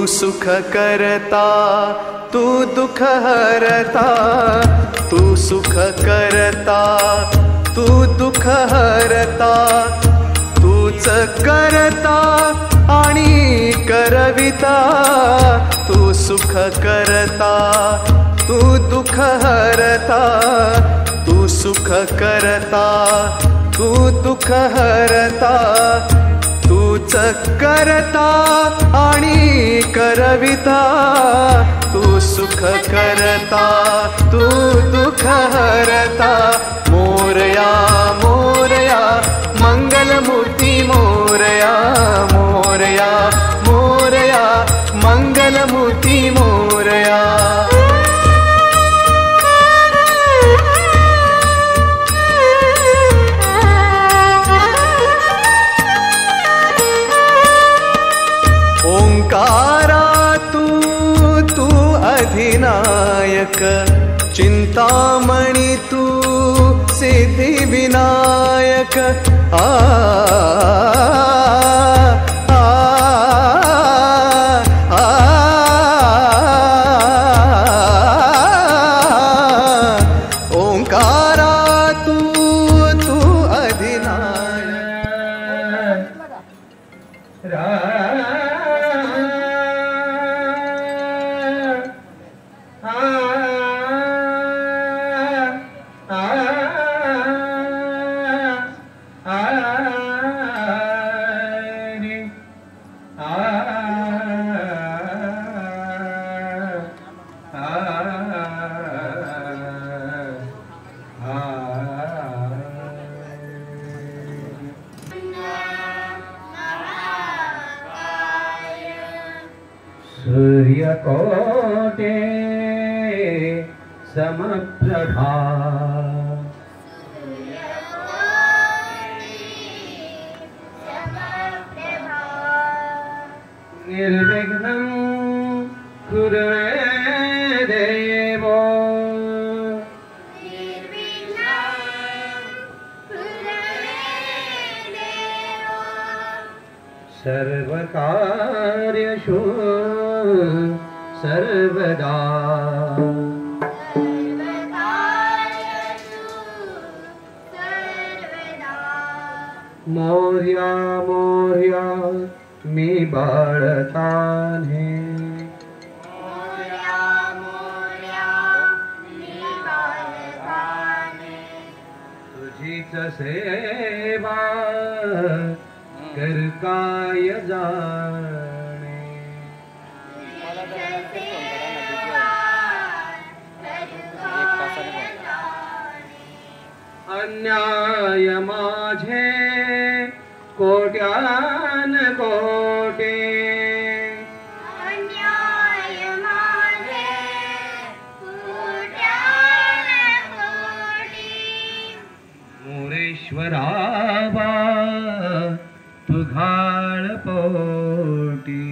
सुख करता तू दुख हरता, तू सुख करता तू दुख हरता, तूच करता आणि करविता, तू सुख करता तू दुख हरता, तू सुख करता तू दुख हरता, तूच करता आणि करविता, तू सुख करता तू दुख हरता. मोरया मोरया मंगलमूर्ती मोरया, मोरया मोरया मंगलमूर्ती मोरया. ओंकारा तू तू अधिनायक, चिंतामणी तू सिद्धि विनायक. आ आ आ ओंकारा तू तू अधिनायक. सूर्यकोटे समप्रभा, निर्विघ्नं कुरु मे देवो, सर्वकार्येषु सर्वदा. मोरया मोरया मी बाळताने, तुझीच सेवा कर काय जाणे. अन्याय माझे कोट्यान कोटे, अन्याय माझे कोट्यान कोटी. मोरेश्वरावा तू घाळ पोटी,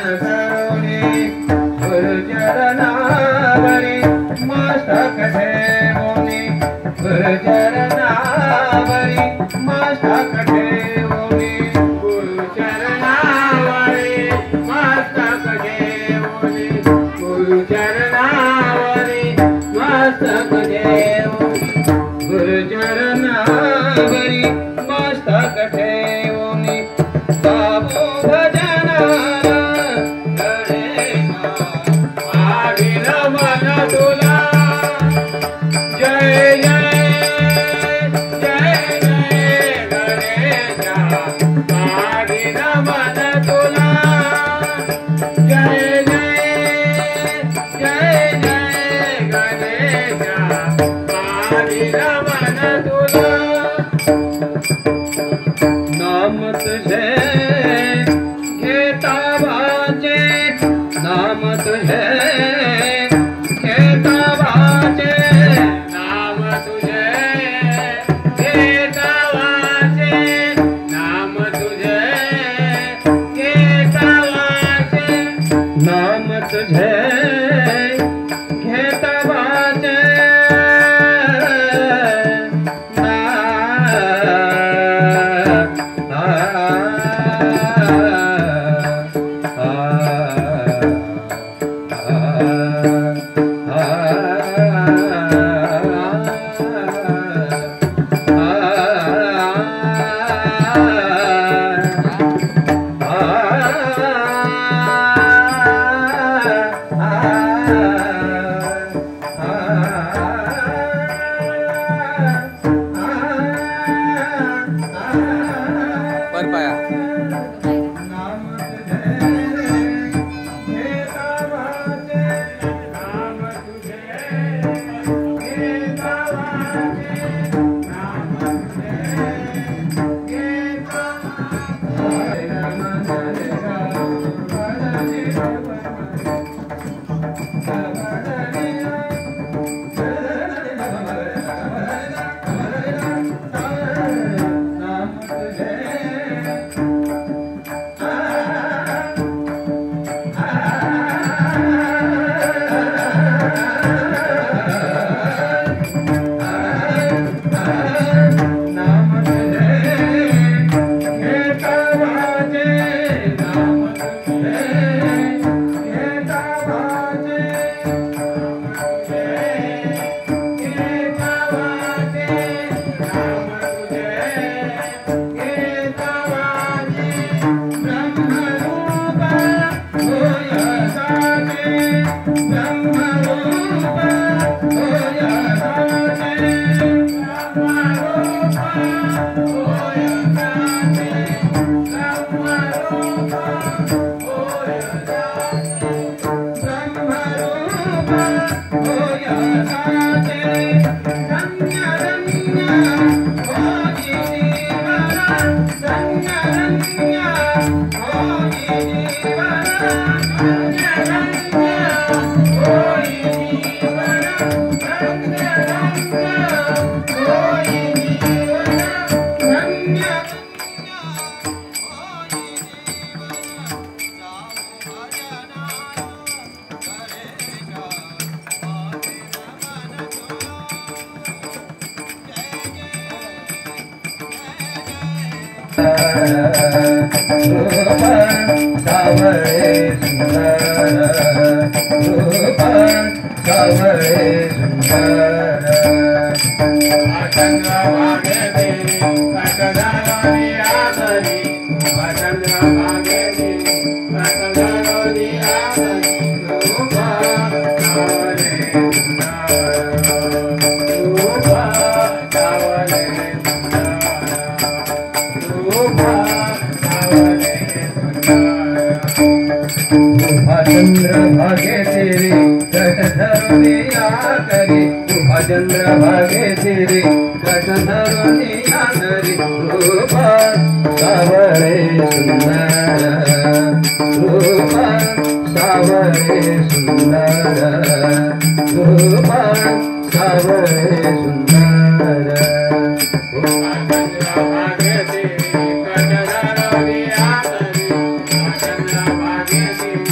धरुनी गुरुचरणावरी मस्तक ठेवोनी गुरुचरणावरी मस्तक ठेवोनी गुरुचरणावरी मस्तक ठेवोनी गुरुचरणावरी मस्तक ठेवोनी गुरुचरणावरी मस्तक ठेवोनी बाबू भजन मन तुला जय जय जय जय गणेशा आदिन मन तुला जय जय जय जय गणेशा आदिन मन तुला नाम तुझे घेता वाचे नाम तुझे नाम तुझे घेता वाचे चंद्र भागे तेरे कटधरुनी आदरी रूप सावरे सुंदर रूप सावरे सुंदर रूप सावरे सुंदर भागे तेरे कटधरुनी आदरी चंद्र भागे तेरे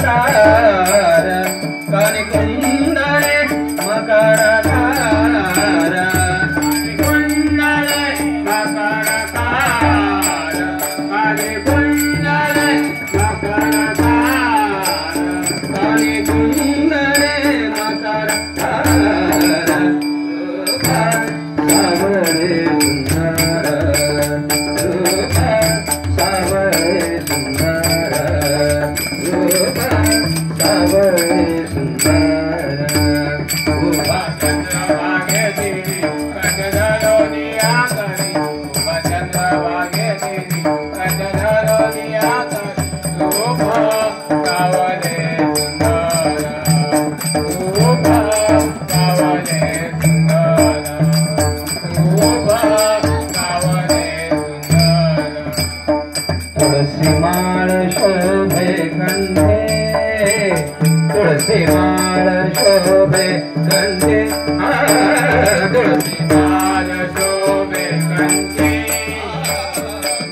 तार कानि कुंडले मकर तार कुंडले मकर तार कानि कुंडले मकर तार कानि कुंडले मकर तार सावरे सुंदर रूप सावरे सुंदर रूप सावरे सुंदर रूप चंद्रभागे तेरी कंजरो दिया करी चंद्रभागे तेरी कंजरो दिया करी रूप सावरे सुंदर रूप सावरे सुंदर तुलसी माळ शोभे कंठे तुलसी माळ शोभे कंठे तुलसी माळ शोभे कंठे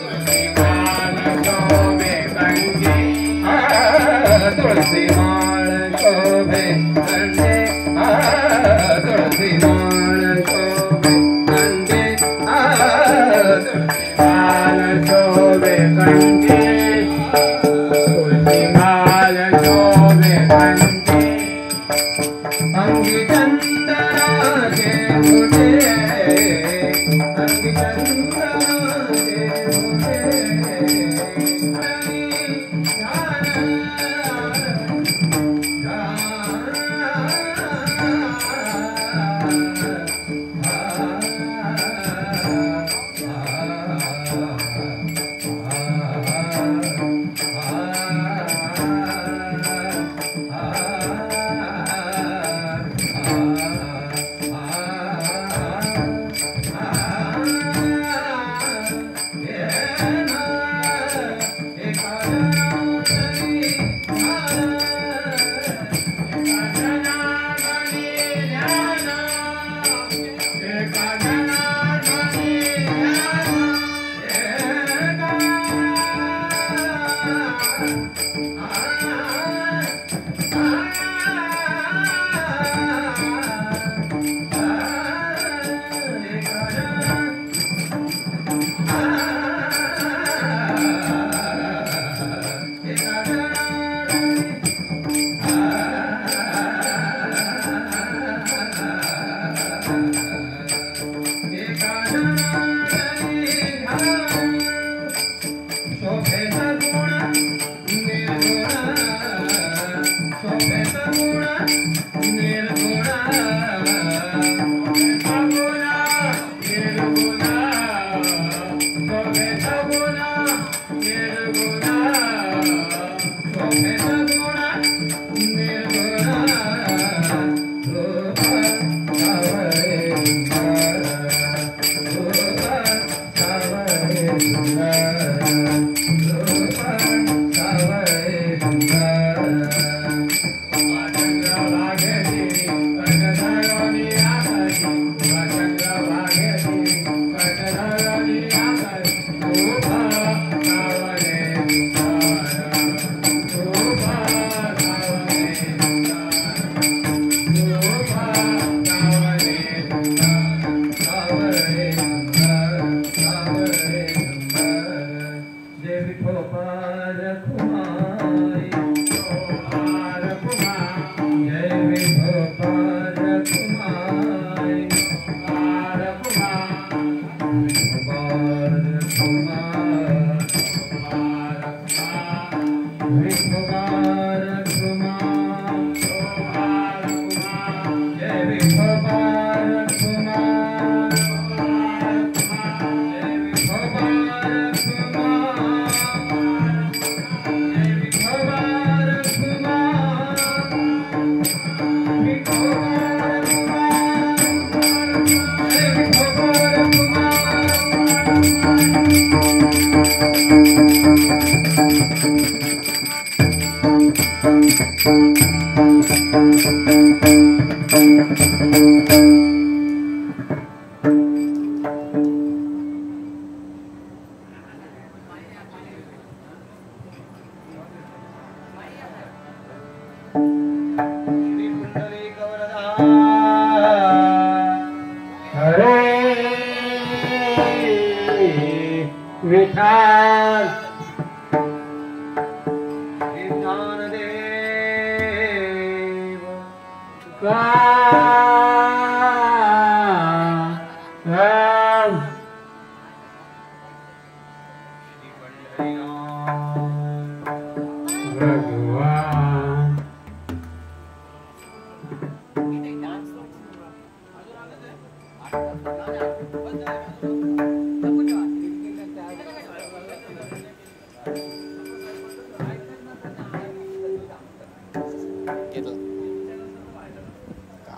तुलसी माळ शोभे कंठे तुलसी माळ शोभे कंठे तुलसी माळ शोभे कंठे तुलसी माळ शोभे कंठे तुलसी माळ शोभे कंठे अंगी चंदनाचे फुटे अंगी चंदनाचे फुटे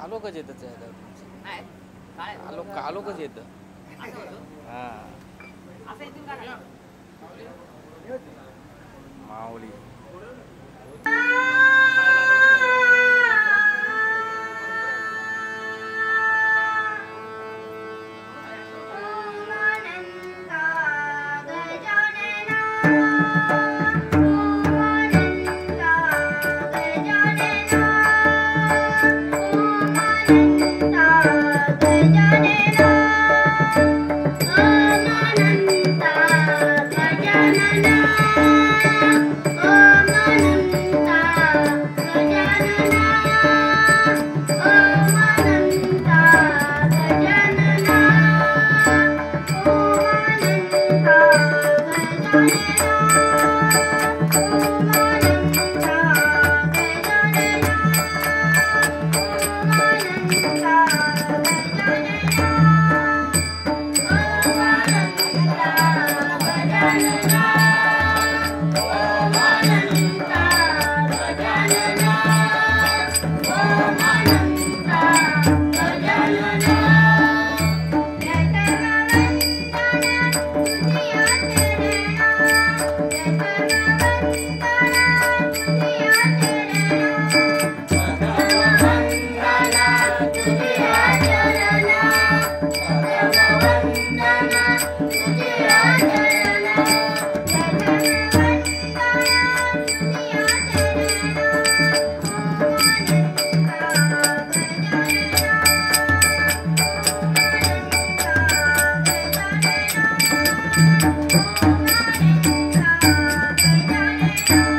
कालोकच येतं कालोकच येतं हा माऊली Thank you.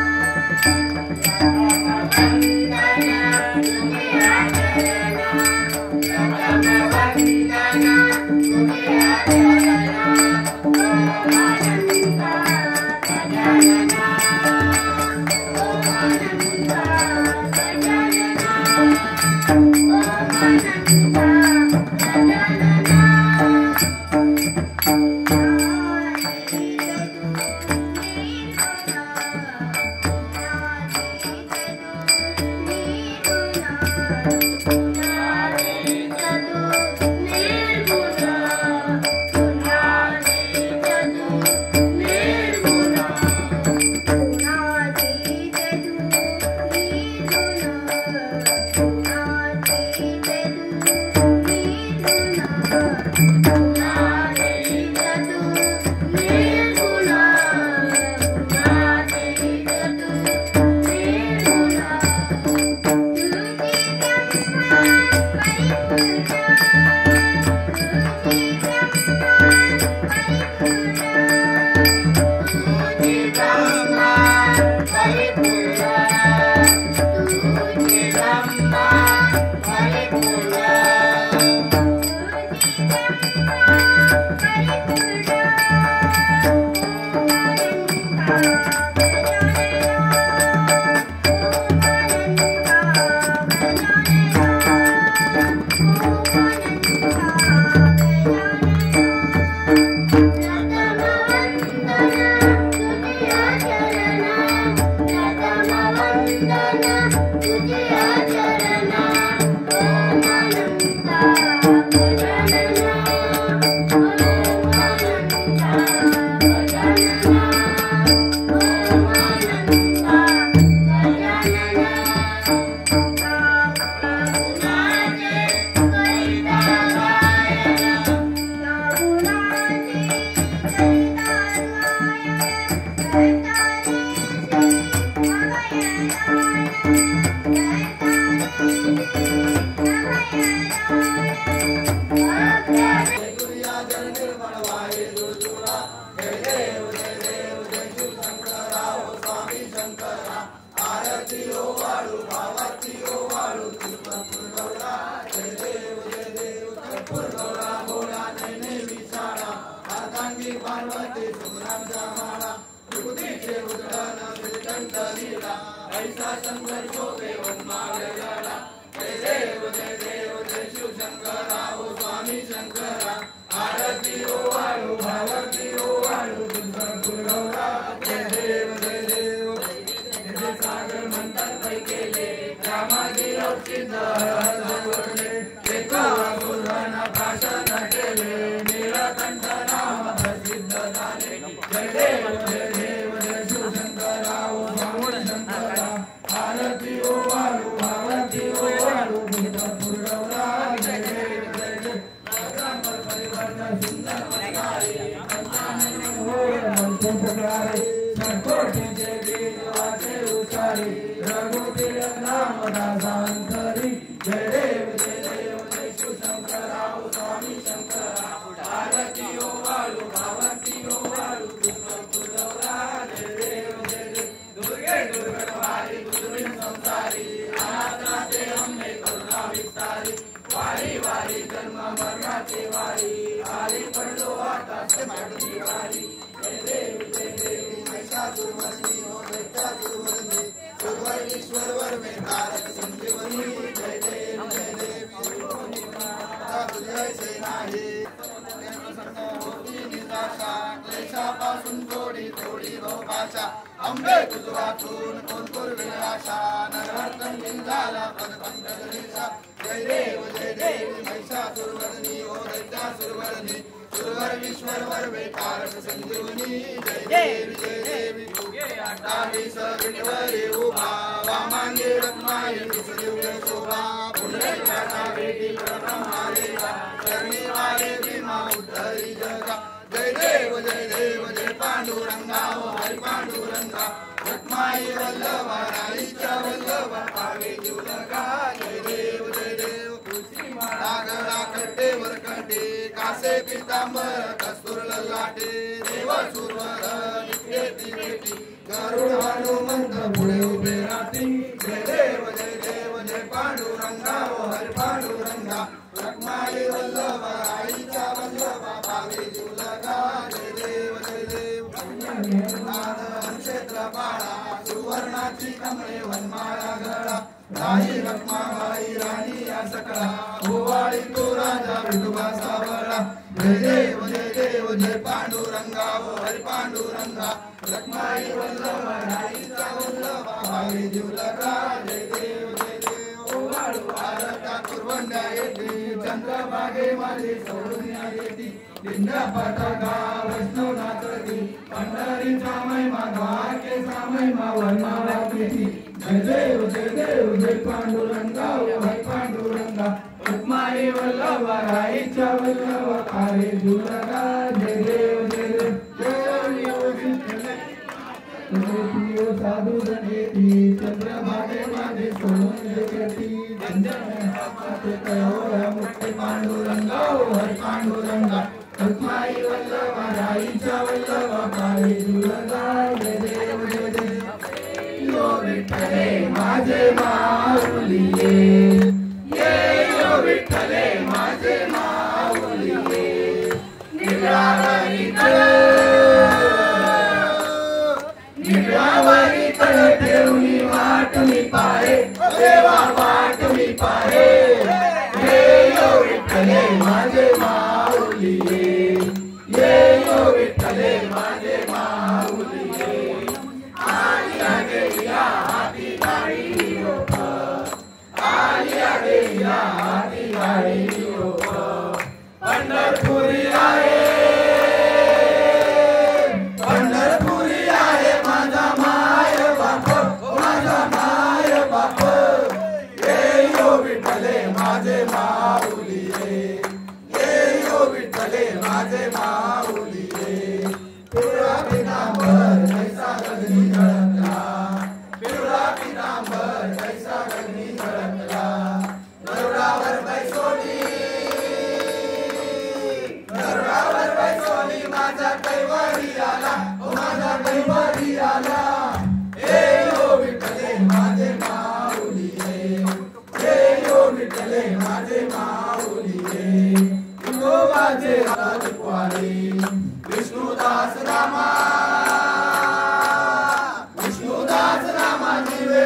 विष्णुदास रामा जीवे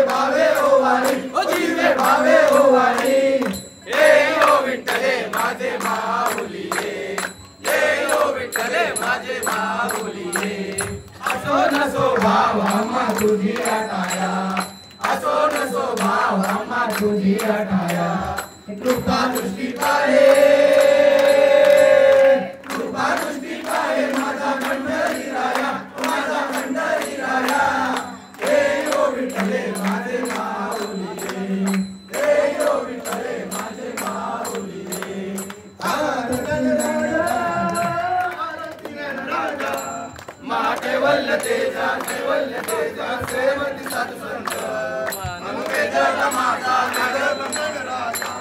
भाव आम्हा तुझी आटाया असो नसो भाव आम्हा तुझी आटाया कृपा दृष्टी पाहे माझा पंढरी राया माझा पंढरी राया हे यो विठ्ठले माझे माऊली हे यो विठ्ठले माझे माऊली आरती राजा महाकेवल्य तेजा सेवती साधू संत अनुवेदना माझा नगर राजा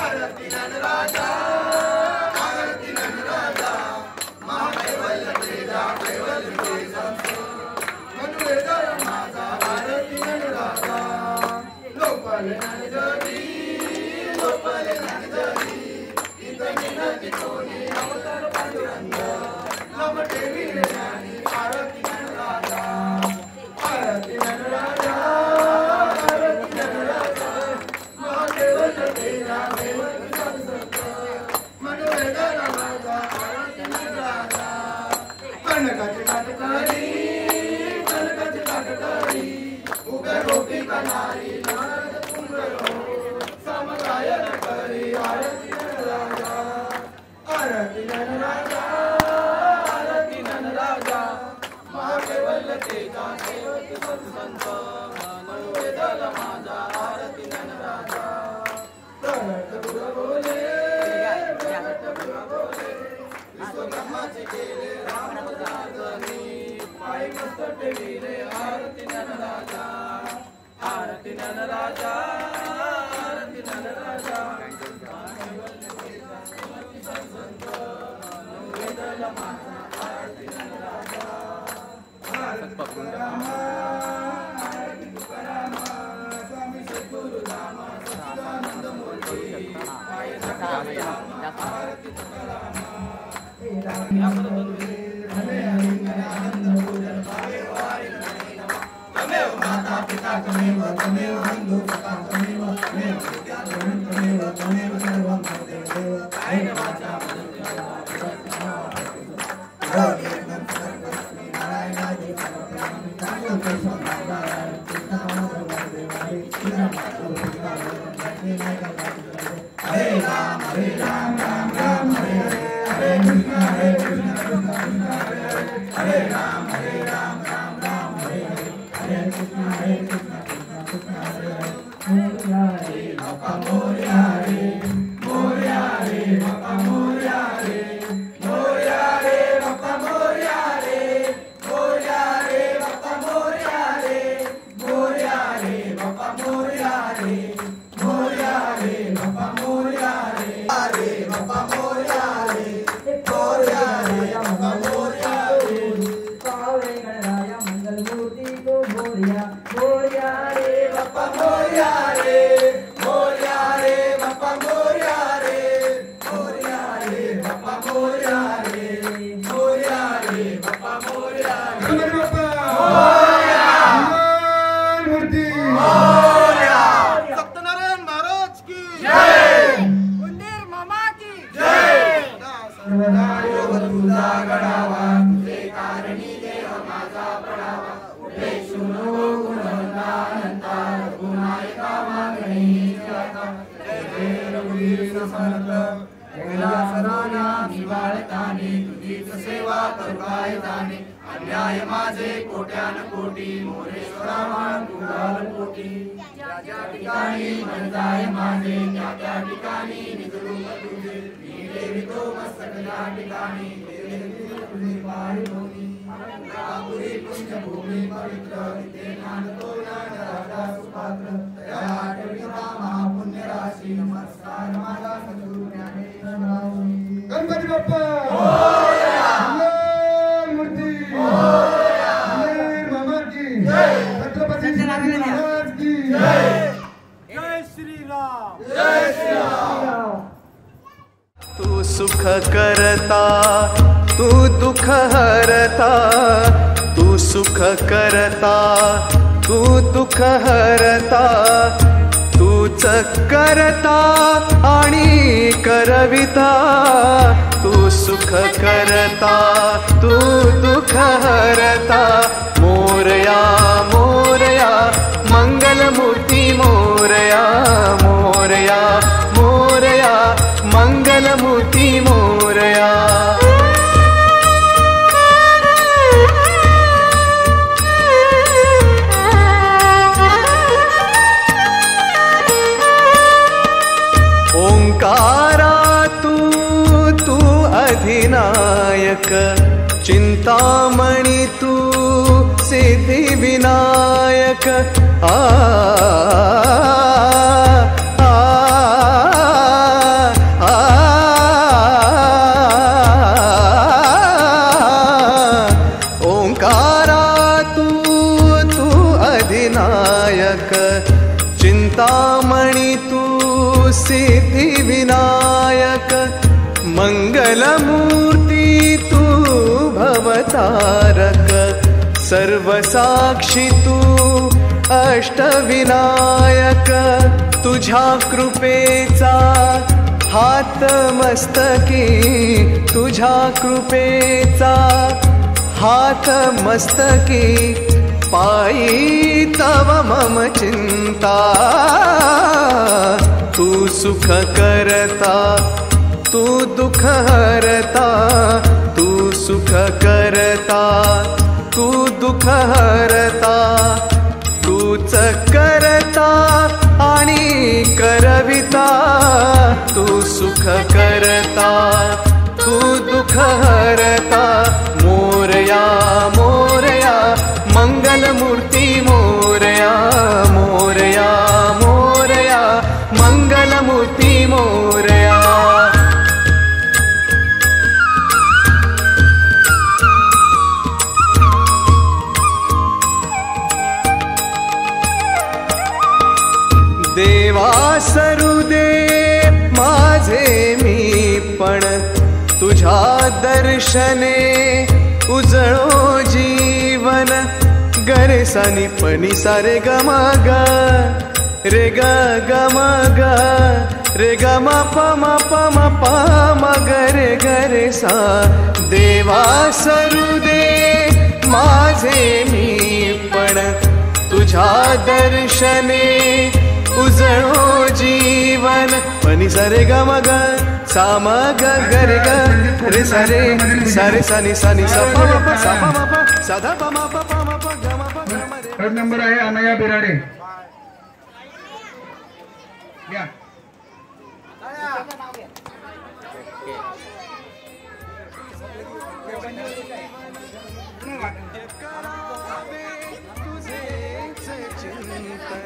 आरती राजा अन्याय माझे कोट्यान कोटी मोरेश्वरा मान कोटी ज्या ठिकाणी मन जाय माझे त्या ठिकाणी निजरूप तुझे मी देवितो मस्तक या ठिकाणी तुझे पाय होती पुरी पुण्य भूमी पवित्र तिथे नांदतो राजा सुपात्र त्या आठवडीचा महापुण्य राशी नमस्कार माझा सद्गुरु ज्ञानेश्वर गणपती बाप्पा तू सुख करता तू दुख हरता तू सुख करता तू दुख हरता तूच करता आणि करविता तू सुख करता तू दुख हरता चिंतामणी तू सिद्धिविनायक आ ओंकारा तू अधिनायक चिंतामणी तू सिद्धिविनायक मंगलमूर्ती तू भवतारक सर्वसाक्षी तू अष्टविनायक तुझ्या कृपेचा हात मस्तकी तुझ्या कृपेचा हात मस्तकी पायी तव मम चिंता तू सुख करता तू दुख हरता तू सुख करता तू दुख हरता तूच करता आणि करविता तू सुख करता तू दुख हरता मोरया मोरया मंगलमूर्ती मोरया मोरया मोरया मंगलमूर्ती मोरया देवा सरुदे माझे मी पण तुझ्या दर्शने उजळो जीवन गरे सानी पनी सारे ग म ग रे ग ग म ग रे ग म प म प म प म ग रे ग रे सा देवा सरुदे माझे मी पण तुझ्या दर्शने उजळो जीवन पनी सारे ग म ग सा म ग ग रे ग रे सा रे सारे सानी सानी सा प म प सा प म प सा ध प म प प म प ग म प ग म रे। थर्ड नंबर आहे अनया बिराडे या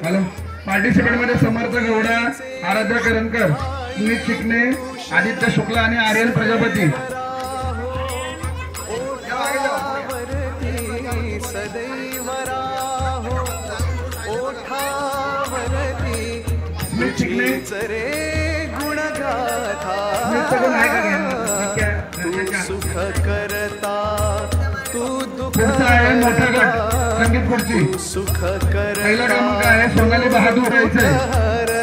हॅलो पार्टिसिपेंट मध्ये समर्थ गौडा आराध्या करंजकर सुनीत चिकणे आदित्य शुक्ला आणि आर्यन प्रजापती सदैव राहो ओठावरती सुनीत चिकणे रे गुणगाथा तू सुख करता तू दुःख आहे मोठा गट संगीत खुर्ची सुख पहिला क्रमांक आहे सोनाली बहादूर गायचे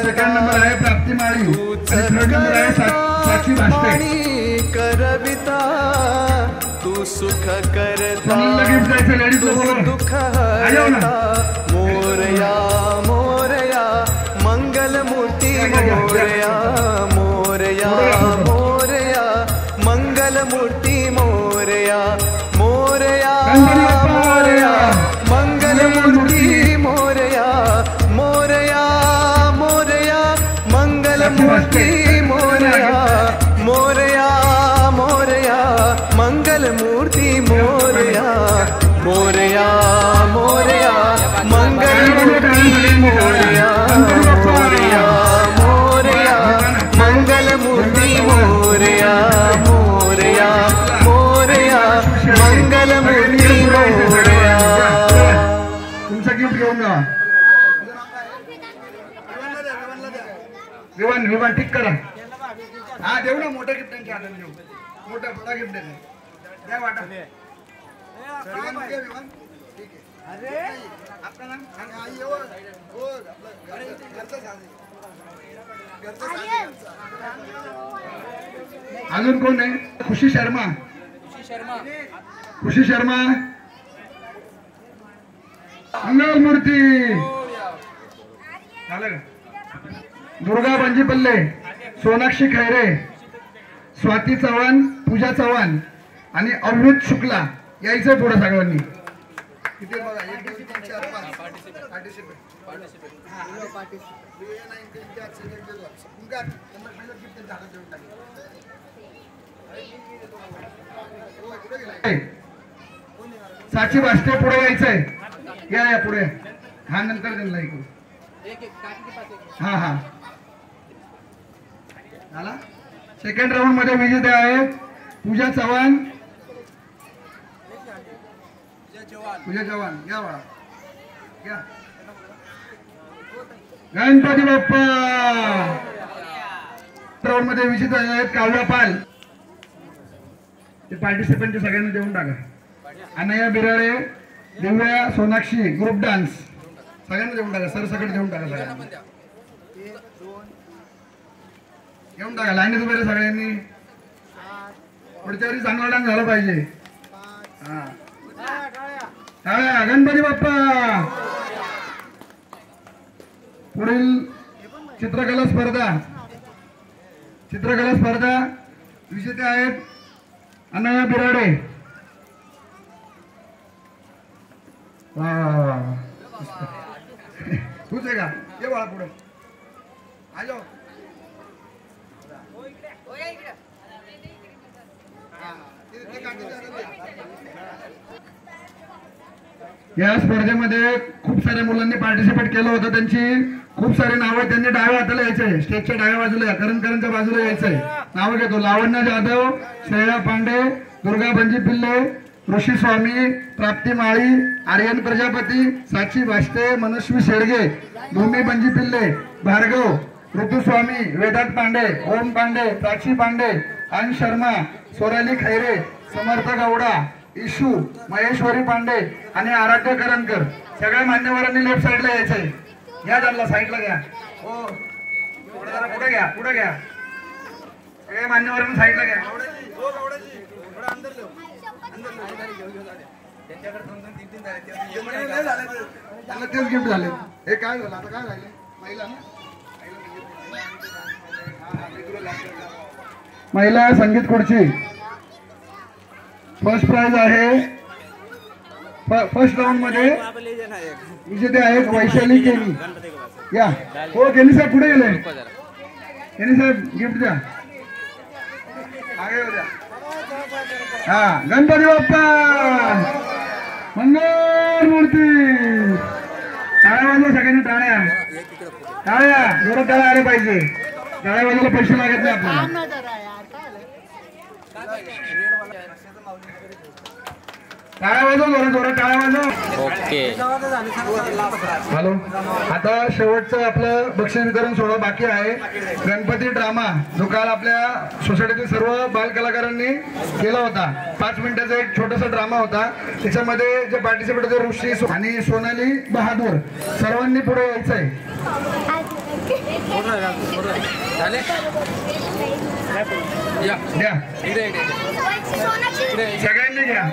सेकंड नंबर आहे प्राप्ती माळी आणि थर्ड नंबर आहे साक्षी भाष्टे करविता तू सुख करता गिफ्ट द्यायचं लेडीज तू दुःख हरता मोरया मोरया मंगलमूर्ती मोरया मोरया मोरया मंगलमूर्ती मोरया मोरया मोरया मंगलमूर्ती मोरया मोरया मोरया मंगलमूर्ती मोरया मोरया मोरया मंगलमूर्ती मोरया मोरया मोरया मंगलमूर्ती मोरया मोरया मोरया मंगलमूर्ती मोरया मोरया मोरया मंगलमूर्ती मोरया तुमचं गिफ्ट घेऊन जा विवान विवान ठीक करा हा देऊ ना मोठं गिफ्ट त्यांच्या हातात देऊ मोठा बडा गिफ्ट द्या वाटा विवान ठीक आहे अरे आपका नाम आई हो अजून कोण आहे खुशी शर्मा खुशी शर्मा मंगलमूर्ती झालं का दुर्गा बंजीपल्ले सोनाक्षी खैरे स्वाती चव्हाण पूजा चव्हाण आणि अमृत शुक्ला यायचं पुढे सगळ्यांनी किती बघा 1 2 3 4 5 पार्टिसिपेट साक्षी वाजते पुढे यायचंय. या पुढे. हा नंतर त्यांना ऐकू. हा झाला. सेकंड राऊंड मध्ये विजेते आहेत पूजा चव्हाण. पूजा चव्हाण या बाळा या. गणपती बाप्पा. राऊंड मध्ये विजेते आहेत काव्या पाल. ते पार्टिसिपंट सगळ्यांना देऊन टाका. अनया बिराळे, दिव्या सोनाक्षी ग्रुप डान्स सगळ्यांना देऊन टाका. सरसकट देऊन टाका. सगळ्यांना घेऊन टाका. लाईनीत उभे सगळ्यांनी. पुढच्या वेळी चांगला डान्स झाला पाहिजे. हा गणपती बाप्पा. पुढील चित्रकला स्पर्धा विजेते आहेत अनया बिराडे. वा तूच आहे का? ये बाळा पुढे. आजो या स्पर्धेमध्ये खूप साऱ्या मुलांनी पार्टिसिपेट केलं होतं. त्यांची खूप सारी नावं त्यांनी डाव्या हाताला यायचंय. स्टेजच्या डाव्या बाजूला करणकरांच्या बाजूला यायचंय. नावं घेतो. लावण्य जाधव, श्रेया पांडे, दुर्गा बंजी पिल्ले, ऋषी स्वामी, प्राप्ती माळी, आर्यन प्रजापती, साक्षी वाष्टे, मनस्वी शेडगे, भूमी बंजी पिल्ले, भार्गव, ऋतुस्वामी, वेदांत पांडे, ओम पांडे, साक्षी पांडे, अंश शर्मा, सोनाली खैरे, समर्थ गौडा, इशू, महेश्वरी पांडे आणि आराध्य करणकर. सगळ्या मान्यवरांनी लेफ्ट साईडला यायचंय. या त्यांना साईडला घ्या. हो पुढे घ्या. सगळ्या मान्यवरांनी साईडला घ्या. तेच गिफ्ट झाले. हे काय झालं आता? काय झाले? महिला संगीत खुर्ची फर्स्ट प्राइज आहे. फर्स्ट राऊंड मध्ये विजेते आहेत वैशाली केनी. या हो केनी साहेब पुढे गेले. केनी साहेब गिफ्ट द्या. हा गणपती बाप्पा मंगल मूर्ती. टाळ्या वाजवा सगळ्यांनी. टाळ्या जोरात टाळ्या आले पाहिजे. टाळ्या वाजवायला पैसे लागत नाही आपल्याला. टाळ्या वाजव जोरात टाळ्या वाजव. ओके. हॅलो. आता शेवटचं आपलं बक्षीस वितरण सोहळा बाकी आहे. गणपती ड्रामा जो काल आपल्या सोसायटीतील सर्व बालकलाकारांनी केला होता. 5 मिनिटाचा एक छोटासा ड्रामा होता. त्याच्यामध्ये जे पार्टिसिपेट होते ऋषी आणि सोनाली बहादूर. सर्वांनी पुढे यायचंय. सगळ्यांनी घ्या.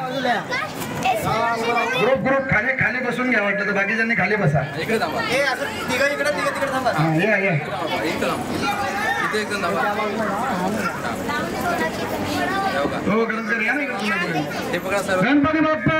ग्रुप खाली बसून घ्या. वाटलं तर बाकीच्यांनी खाली बसा. हो गणपती बाप्पा.